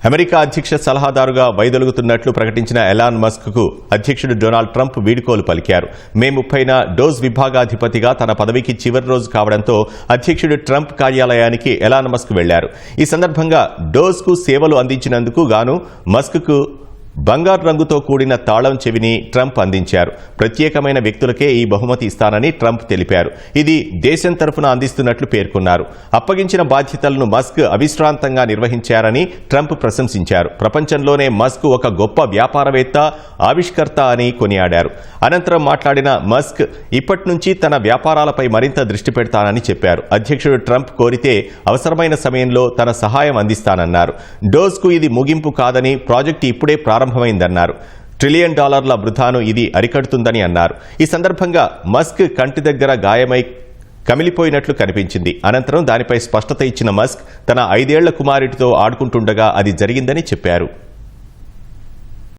America అధ్యక్ష సలహాదారుగా వైదొలుగుతున్నట్లు ప్రకటించిన ఎలాన్ మస్క్కు అధ్యక్షుడు డొనాల్డ్ ట్రంప్ వీడ్కోలు పలికారు. మే 30న డోస్ విభాగాధిపతిగా తన పదవికి చివరి రోజు కావడంతో అధ్యక్షుడు ట్రంప్ కార్యాలయానికి ఎలాన్ మస్క్ వెళ్లారు. ఈ సందర్భంగా డోస్కు సేవలు అందించినందుకు గాను మస్క్కు బంగారు రంగుతో కూడిన తాళం చెవిని ట్రంప్ అందించారు. ప్రత్యేకమైన వ్యక్తులకే ఈ బహుమతి ఇస్తానని ట్రంప్ తెలిపారు. ఇది దేశం తరఫున అందిస్తున్నట్లు పేర్కొన్నారు. అప్పగించిన బాధ్యతలను మస్క్ అవిశ్రాంతంగా నిర్వహించారని ట్రంప్ ప్రశంసించారు. ప్రపంచంలోనే మస్క్ ఒక గొప్ప వ్యాపారవేత్త, ఆవిష్కర్త అని కొనియాడారు. అనంతరం మాట్లాడిన మస్క్ ఇప్పటి నుంచి తన వ్యాపారాలపై మరింత దృష్టి పెడతానని చెప్పారు. అధ్యక్షుడు ట్రంప్ కోరితే అవసరమైన సమయంలో తన సహాయం అందిస్తానన్నారు. డోస్కు ఇది ముగింపు కాదని, ప్రాజెక్టు ఇప్పుడే ప్రారంభమైందన్నారు. $1 ట్రిలియన్ వృధాను ఇది అరికడుతుందని అన్నారు. ఈ సందర్భంగా మస్క్ కంటి దగ్గర గాయమై కమిలిపోయినట్లు కనిపించింది. అనంతరం దానిపై స్పష్టత ఇచ్చిన మస్క్ తన 5 ఏళ్ల కుమారుడితో ఆడుకుంటుండగా అది జరిగిందని చెప్పారు.